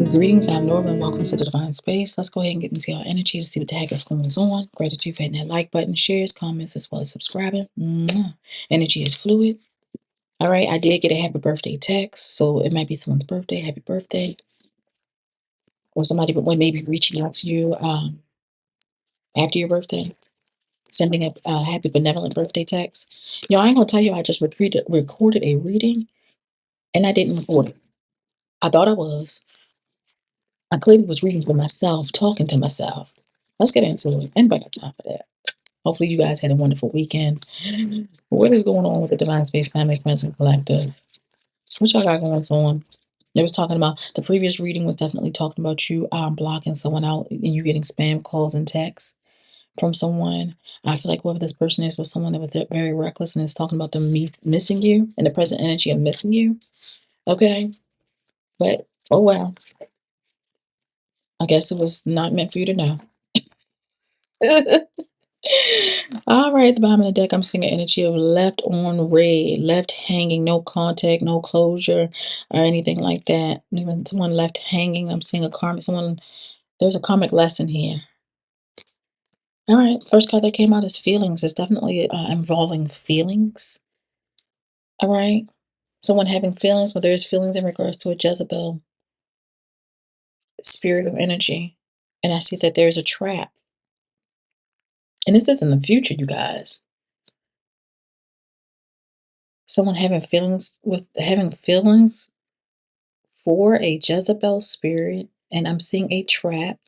Greetings, I'm Norman. Welcome to the Divine Space. Let's go ahead and get into our energy to see what the heck is going on. Gratitude for hitting that like button, shares, comments, as well as subscribing. Mwah. Energy is fluid. All right, I did get a happy birthday text, so it might be someone's birthday. Happy birthday, or somebody may be reaching out to you after your birthday, sending a happy benevolent birthday text. I ain't gonna tell you. I just recorded a reading, and I didn't record it. I thought I was. I clearly was reading for myself, talking to myself. Let's get into it. Anybody got time for that? Hopefully, you guys had a wonderful weekend. What is going on with the Divine Space Family, Friends, and Collective? What y'all got going on? They was talking about the previous reading was definitely talking about you blocking someone out and you getting spam calls and texts from someone. I feel like whoever this person is was someone that was very reckless and is talking about them missing you and the present energy of missing you. Okay, but oh well, I guess it was not meant for you to know. All right, at the bottom of the deck, I'm seeing an energy of left on red, left hanging, no contact, no closure, or anything like that. Even someone left hanging, I'm seeing there's a karmic lesson here. All right, first card that came out is feelings. It's definitely involving feelings. All right, someone having feelings, whether there's feelings in regards to a Jezebel spirit of energy. And I see that there's a trap. And this is in the future, you guys. Someone having feelings for a Jezebel spirit, and I'm seeing a trap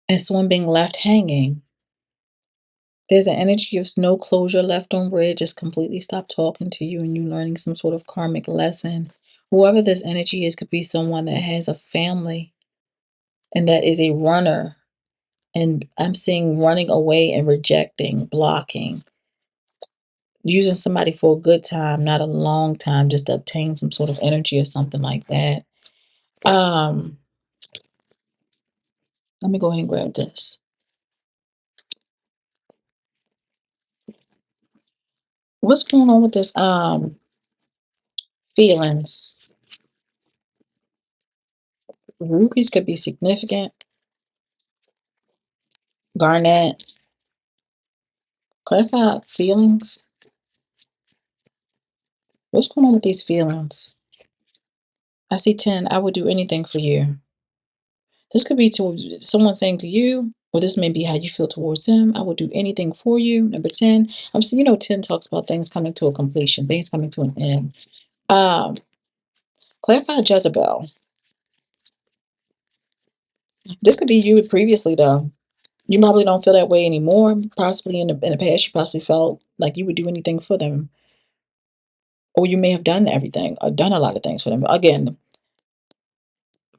and someone being left hanging. There's an energy of no closure, left on red, just completely stop talking to you and you learning some sort of karmic lesson. Whoever this energy is could be someone that has a family and that is a runner. And I'm seeing running away and rejecting, blocking, using somebody for a good time, not a long time, just to obtain some sort of energy or something like that. Let me go ahead and grab this. What's going on with this feelings? Rubies could be significant. Garnet. Clarify feelings. What's going on with these feelings? I see 10. I would do anything for you. This could be to someone saying to you, or this may be how you feel towards them. I will do anything for you. Number 10. I'm seeing, 10 talks about things coming to a completion, things coming to an end. Clarify Jezebel. This could be you previously, though. You probably don't feel that way anymore. Possibly in the past, you possibly felt like you would do anything for them. Or you may have done everything or done a lot of things for them. Again,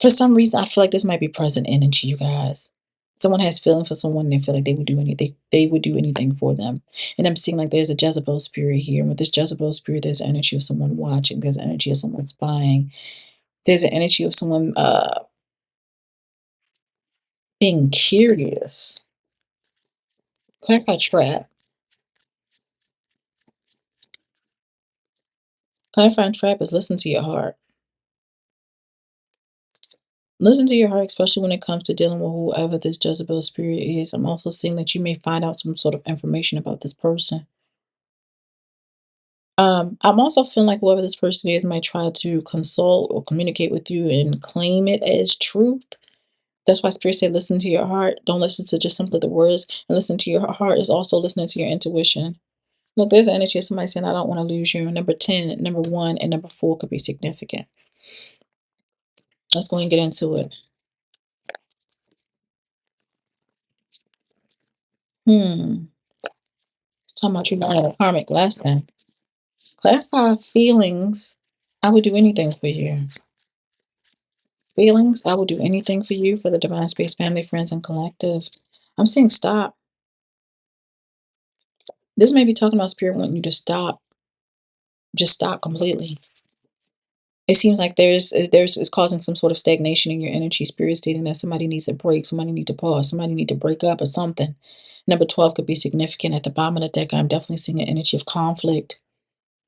for some reason, I feel like this might be present energy, you guys. Someone has feeling for someone and they feel like they would do anything. They would do anything for them. And I'm seeing like there's a Jezebel spirit here. And with this Jezebel spirit, there's energy of someone watching. There's energy of someone spying. There's an energy of someone being curious. Clarify trap. Clarifying trap is listen to your heart. Listen to your heart, especially when it comes to dealing with whoever this Jezebel spirit is. I'm also seeing that you may find out some sort of information about this person. I'm also feeling like whoever this person is might try to consult or communicate with you and claim it as truth. That's why Spirit said, listen to your heart. Don't listen to just simply the words. And listen to your heart is also listening to your intuition. Look, there's an energy of somebody saying, I don't want to lose you. Number 10, number 1, and number 4 could be significant. Let's go and get into it. It's talking about you learning a karmic lesson. Clarify feelings. I would do anything for you. Feelings. I will do anything for you, for the Divine Space family, friends, and collective. I'm saying stop. This may be talking about Spirit wanting you to stop. Just stop completely. It seems like it's causing some sort of stagnation in your energy. Spirit stating that somebody needs a break, somebody need to pause, somebody need to break up or something. Number 12 could be significant. At the bottom of the deck, I'm definitely seeing an energy of conflict.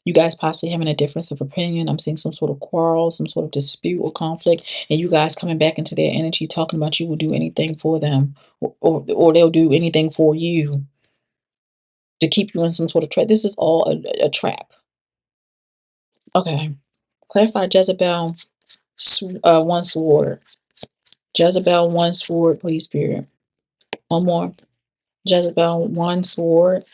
You guys possibly having a difference of opinion. I'm seeing some sort of quarrel, some sort of dispute or conflict, and you guys coming back into their energy, talking about you will do anything for them, or they'll do anything for you to keep you in some sort of trap. This is all a trap. Okay. Clarify Jezebel, one sword. Jezebel, one sword, please, Spirit. One more. Jezebel, one sword.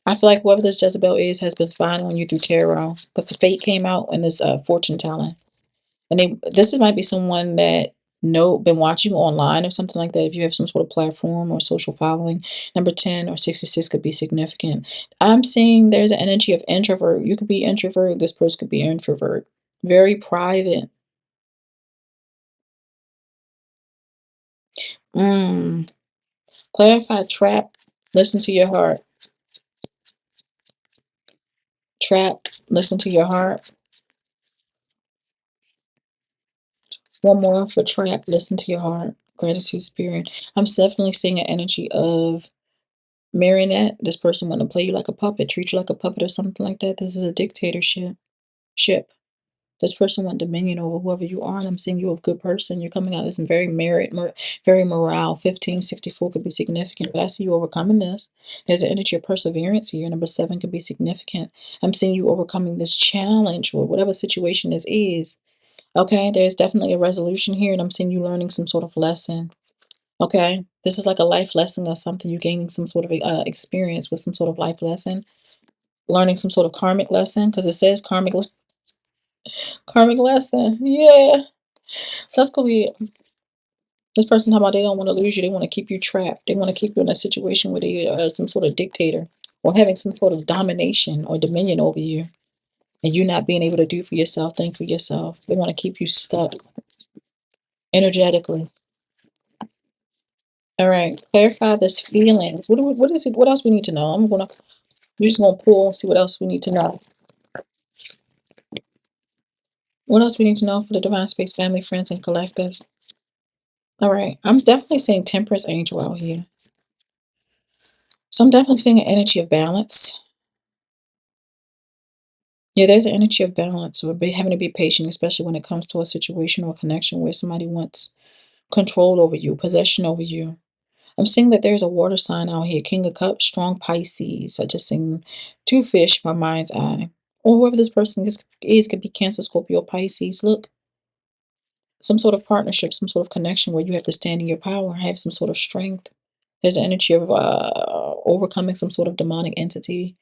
I feel like whoever this Jezebel is has been spying on you through tarot because the fate came out in this fortune telling. And this might be someone that been watching online or something like that. If you have some sort of platform or social following, number 10 or 66 could be significant. I'm seeing there's an energy of introvert. You could be introvert. This person could be introvert. Very private. Clarify trap. Listen to your heart. Trap. Listen to your heart. One more for trap. Listen to your heart. Gratitude spirit. I'm definitely seeing an energy of marionette. This person want to play you like a puppet, treat you like a puppet or something like that. This is a dictatorship. Ship. This person want dominion over whoever you are, and I'm seeing you a good person. You're coming out as very very morale. 1564 could be significant, but I see you overcoming this. There's an energy of perseverance here. Number 7 could be significant. I'm seeing you overcoming this challenge or whatever situation this is. Okay, there's definitely a resolution here, and I'm seeing you learning some sort of lesson. Okay, this is like a life lesson or something. You're gaining some sort of experience with some sort of life lesson, learning some sort of karmic lesson because it says karmic lesson. Yeah, let's go here. This person talking about they don't want to lose you. They want to keep you trapped. They want to keep you in a situation where they are some sort of dictator or having some sort of domination or dominion over you, and you not being able to do for yourself, think for yourself. They want to keep you stuck energetically. All right, clarify this feelings. What is it? What else we need to know? We're just gonna pull and see what else we need to know. What else we need to know for the Divine Space family, friends, and collectives? All right, I'm definitely seeing Temperance Angel out here. So I'm definitely seeing an energy of balance. Yeah, there's an energy of balance or having to be patient, especially when it comes to a situation or connection where somebody wants control over you, possession over you. I'm seeing that there's a water sign out here, King of Cups, strong Pisces. I just seen 2 fish, my mind's eye. Or whoever this person is could be Cancer, Scorpio, Pisces. Look, some sort of partnership, some sort of connection where you have to stand in your power, have some sort of strength. There's an energy of overcoming some sort of demonic entity,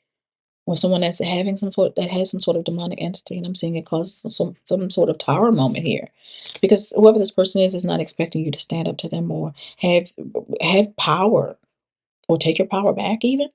or someone that's having that has some sort of demonic entity, and I'm seeing it cause some sort of tower moment here, because whoever this person is not expecting you to stand up to them or have power or take your power back even.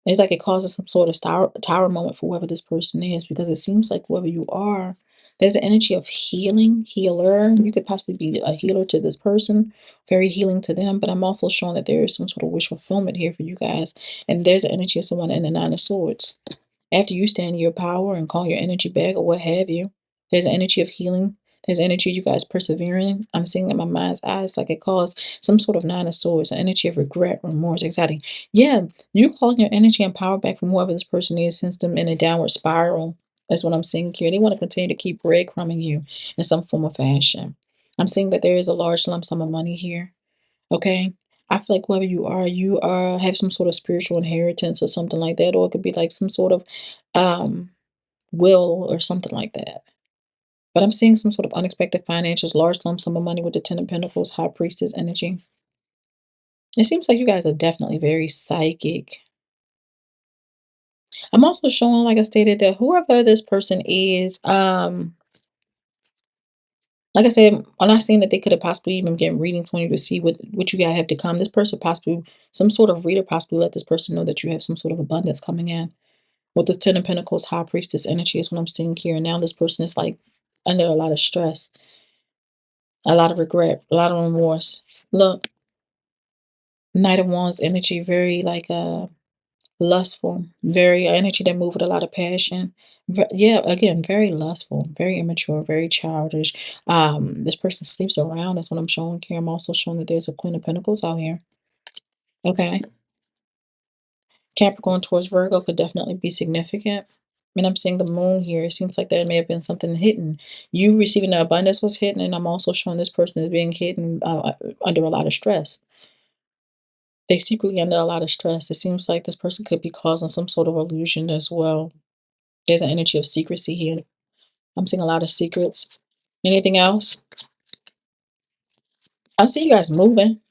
It's like it causes some sort of tower moment for whoever this person is, because it seems like whoever you are, there's an energy of healing, healer. You could possibly be a healer to this person, very healing to them. But I'm also showing that there is some sort of wish fulfillment here for you guys. And there's an energy of someone in the Nine of Swords. After you stand in your power and call your energy back or what have you, there's an energy of healing. There's energy of you guys persevering. I'm seeing in my mind's eyes like it caused some sort of Nine of Swords, an energy of regret, remorse, anxiety. Yeah, you calling your energy and power back from whoever this person is, sends them in a downward spiral. That's what I'm seeing here. They want to continue to keep breadcrumbing you in some form of fashion. I'm seeing that there is a large lump sum of money here. Okay. I feel like whoever you are have some sort of spiritual inheritance or something like that, or it could be like some sort of um will or something like that. But I'm seeing some sort of unexpected financials, large lump sum of money with the Ten of Pentacles, High Priestess energy. It seems like you guys are definitely very psychic. I'm also showing, like I stated, that whoever this person is, like I said, when I seen that they could have possibly even get readings on you to see what you guys have to come. This person possibly, some sort of reader possibly let this person know that you have some sort of abundance coming in. With this Ten of Pentacles, High Priestess energy is what I'm seeing here. And now this person is like under a lot of stress, a lot of regret, a lot of remorse. Look, Knight of Wands energy, very like lustful, very energy that move with a lot of passion. Yeah, again, very lustful, very immature, very childish. This person sleeps around. That's what I'm showing here. I'm also showing that there's a Queen of Pentacles out here. Okay. Capricorn towards Virgo could definitely be significant. And I'm seeing the moon here. It seems like there may have been something hidden. You receiving the abundance was hidden, and I'm also showing this person is being hidden under a lot of stress. They secretly under a lot of stress. It seems like this person could be causing some sort of illusion as well. There's an energy of secrecy here. I'm seeing a lot of secrets. Anything else? I see you guys moving.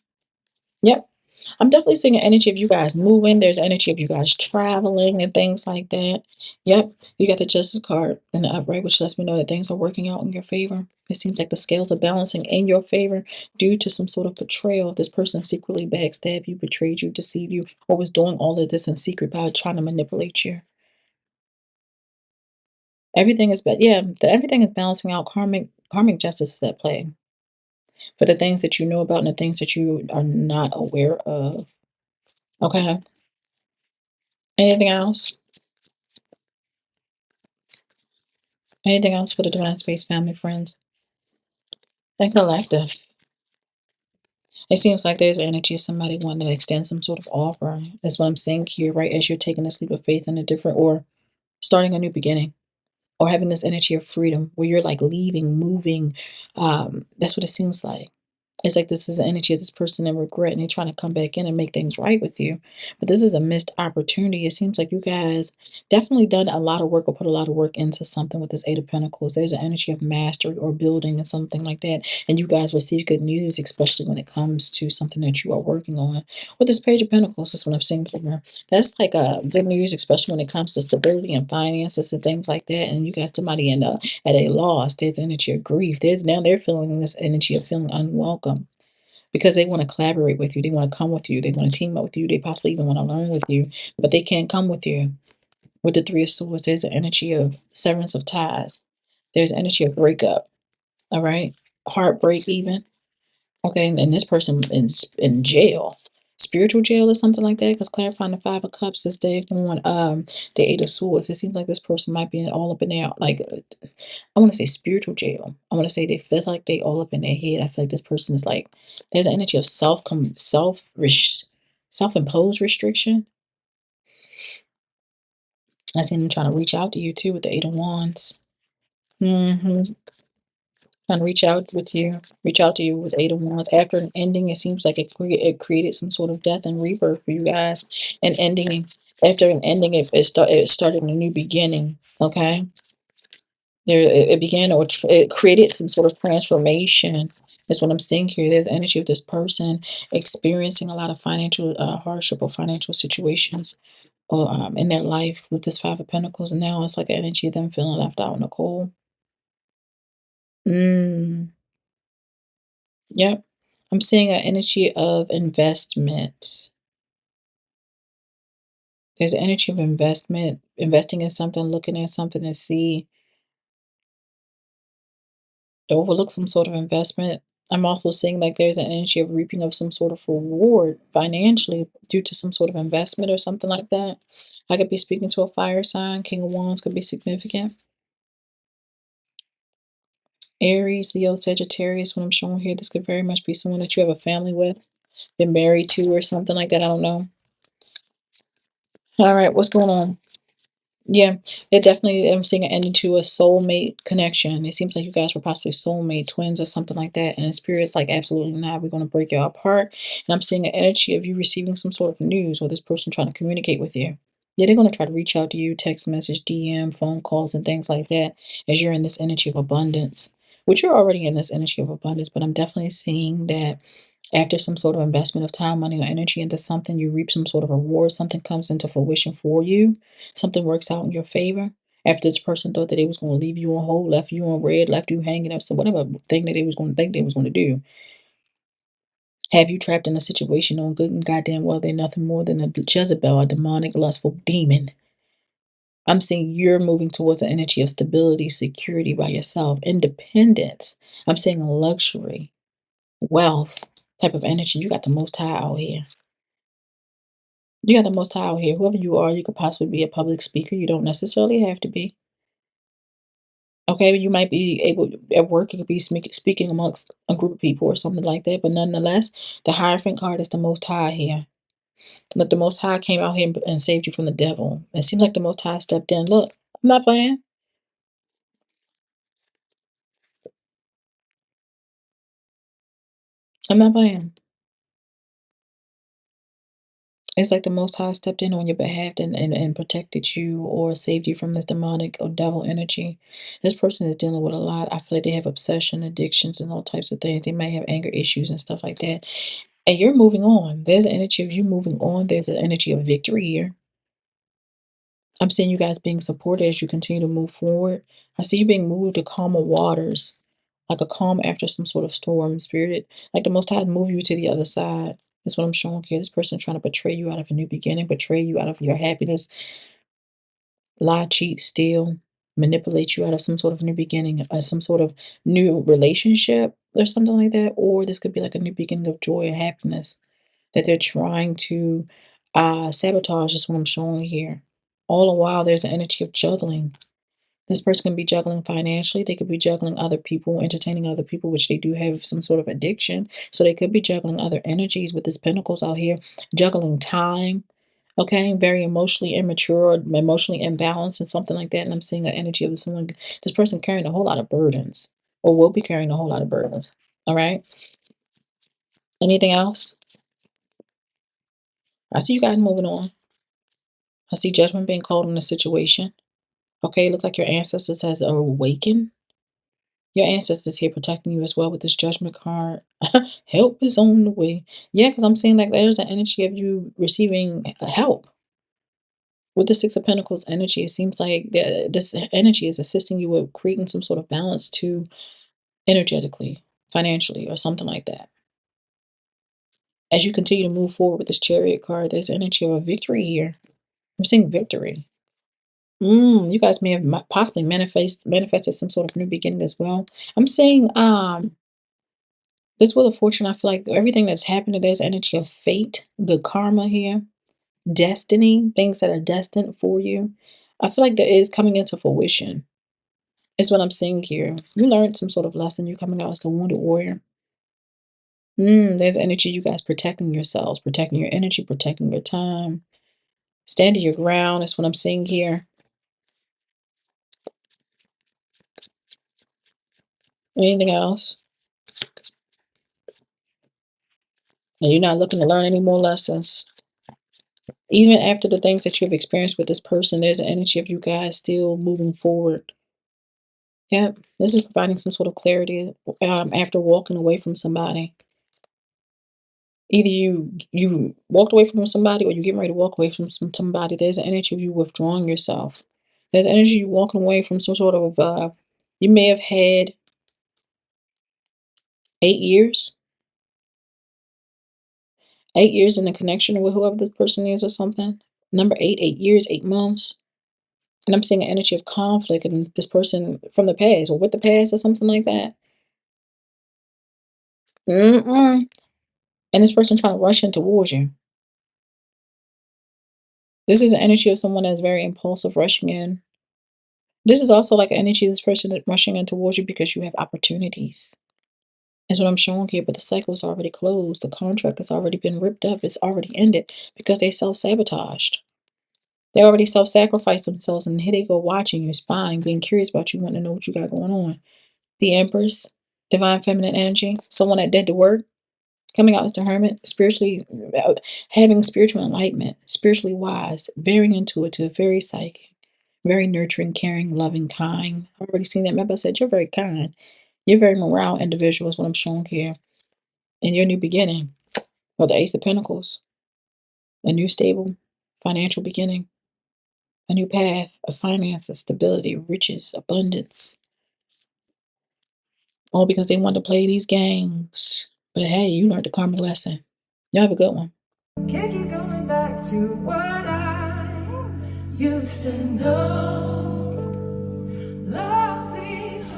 Yep. I'm definitely seeing an energy of you guys moving. There's energy of you guys traveling and things like that. Yep. You got the Justice card in the upright, which lets me know that things are working out in your favor. It seems like the scales are balancing in your favor due to some sort of betrayal. This person secretly backstabbed you, betrayed you, deceived you, or was doing all of this in secret by trying to manipulate you. Everything is, yeah, everything is balancing out. Karmic justice is at play for the things that you know about and the things that you are not aware of. Okay. Anything else? Anything else for the Divine Space family, friends? And collective. It seems like there's energy of somebody wanting to extend some sort of offer. That's what I'm saying here, right? As you're taking this leap of faith in a different or starting a new beginning. Or having this energy of freedom where you're like leaving, moving. That's what it seems like. It's like this is the energy of this person in regret and they're trying to come back in and make things right with you. But this is a missed opportunity. It seems like you guys definitely done a lot of work or put a lot of work into something with this Eight of Pentacles. There's an energy of mastery or building and something like that. And you guys receive good news, especially when it comes to something that you are working on. With this Page of Pentacles, that's what I'm seeing here. That's like good news, especially when it comes to stability and finances and things like that. And you got somebody at a loss. There's energy of grief. There's now they're feeling this energy of feeling unwelcome because they want to collaborate with you. They want to come with you. They want to team up with you. They possibly even want to learn with you, but they can't come with you. With the Three of Swords, there's an energy of severance of ties. There's energy of breakup. All right, heartbreak even. Okay, and this person in jail, spiritual jail or something like that. Because clarifying the Five of Cups this day on the Eight of Swords, it seems like this person might be all up in there, like I want to say spiritual jail. I want to say they feel like they all up in their head. I feel like this person is like there's an energy of self imposed restriction. I see them trying to reach out to you too with the Eight of Wands. Mm-hmm. Trying to reach out to you with Eight of Wands. After an ending, it seems like it created some sort of death and rebirth for you guys. And ending after an ending, it started a new beginning. Okay, it began or it created some sort of transformation. That's what I'm seeing here. There's energy of this person experiencing a lot of financial hardship or financial situations or in their life with this Five of Pentacles, and now it's like an energy of them feeling left out in the cold. Mm. Yep. I'm seeing an energy of investment. There's an energy of investment, investing in something, looking at something to see, to overlook some sort of investment. I'm also seeing like there's an energy of reaping of some sort of reward financially due to some sort of investment or something like that. I could be speaking to a fire sign. King of Wands could be significant. Aries, Leo, Sagittarius, what I'm showing here, this could very much be someone that you have a family with, been married to or something like that. I don't know. All right, what's going on? Yeah, it definitely, I'm seeing it end into a soulmate connection. It seems like you guys were possibly soulmate twins or something like that. And spirit's like, absolutely not. We're going to break you apart. And I'm seeing an energy of you receiving some sort of news or this person trying to communicate with you. Yeah, they're going to try to reach out to you, text message, DM, phone calls, and things like that as you're in this energy of abundance, which you're already in this energy of abundance. But I'm definitely seeing that after some sort of investment of time, money, or energy into something, you reap some sort of reward. Something comes into fruition for you. Something works out in your favor. After this person thought that they was going to leave you on hold, left you on red, left you hanging up, so whatever thing that they was going to think they was going to do, have you trapped in a situation on good and goddamn well they're nothing more than a Jezebel, a demonic, lustful demon. I'm seeing you're moving towards an energy of stability, security by yourself, independence. I'm seeing luxury, wealth type of energy. You got the most high out here. You got the most high out here. Whoever you are, you could possibly be a public speaker. You don't necessarily have to be. Okay, you might be able at work, you could be speaking amongst a group of people or something like that. But nonetheless, the Hierophant card is the most high here. Look, the Most High came out here and saved you from the devil. It seems like the Most High stepped in. Look, I'm not playing. I'm not playing. It's like the Most High stepped in on your behalf and protected you or saved you from this demonic or devil energy. This person is dealing with a lot. I feel like they have obsession, addictions, and all types of things. They may have anger issues and stuff like that. And you're moving on. There's an energy of you moving on. There's an energy of victory here. I'm seeing you guys being supported as you continue to move forward. I see you being moved to calmer waters, like a calm after some sort of storm, spirited. Like the Most High move you to the other side. That's what I'm showing here. This person trying to betray you out of a new beginning, betray you out of your happiness, lie, cheat, steal, manipulate you out of some sort of new beginning, some sort of new relationship or something like that. Or this could be like a new beginning of joy and happiness that they're trying to sabotage, is what I'm showing here. All the while, there's an energy of juggling. This person can be juggling financially. They could be juggling other people, entertaining other people, which they do have some sort of addiction. So they could be juggling other energies with this pentacles out here, juggling time. Okay, very emotionally immature, or emotionally imbalanced, and something like that. And I'm seeing an energy of someone, this person carrying a whole lot of burdens, or will be carrying a whole lot of burdens. All right. Anything else? I see you guys moving on. I see judgment being called on the situation. Okay, it looks like your ancestors has awakened. Your ancestors here protecting you as well with this judgment card. Help is on the way. Yeah, because I'm seeing like there's an energy of you receiving help. With the Six of Pentacles energy, it seems like this energy is assisting you with creating some sort of balance too, energetically, financially, or something like that. As you continue to move forward with this Chariot card, there's energy of a victory here. I'm seeing victory. You guys may have possibly manifested some sort of new beginning as well. I'm seeing this Wheel of Fortune. I feel like everything that's happening, there's energy of fate, good karma here, destiny, things that are destined for you. I feel like there is coming into fruition. Is what I'm seeing here. You learned some sort of lesson. You're coming out as the wounded warrior. There's energy, you guys protecting yourselves, protecting your energy, protecting your time, standing your ground. Is what I'm seeing here. Anything else? And you're not looking to learn any more lessons. Even after the things that you've experienced with this person, there's an energy of you guys still moving forward. Yep, this is providing some sort of clarity after walking away from somebody. Either you walked away from somebody, or you're getting ready to walk away from somebody. There's an energy of you withdrawing yourself. There's energy you walking away from some sort of you may have had 8 years. 8 years in a connection with whoever this person is or something. Number 8, 8 years, 8 months. And I'm seeing an energy of conflict and this person from the past or with the past or something like that. And this person trying to rush in towards you. This is an energy of someone that's very impulsive, rushing in. This is also like an energy of this person that rushing in towards you because you have opportunities. Is what I'm showing here, but the cycle is already closed. The contract has already been ripped up. It's already ended because they self-sabotaged. They already self-sacrificed themselves, and here they go watching you, spying, being curious about you, wanting to know what you got going on. The Empress, divine feminine energy, someone that did the work, coming out as the Hermit, spiritually, having spiritual enlightenment, spiritually wise, very intuitive, very psychic, very nurturing, caring, loving, kind. I've already seen that. Remember, I said you're very kind. You're very morale individual is what I'm showing here. In your new beginning, or the Ace of Pentacles, a new stable financial beginning, a new path of finances, stability, riches, abundance. All because they want to play these games. But hey, you learned the karma lesson. You have a good one. Can't keep going back to what I used to know. Love, please,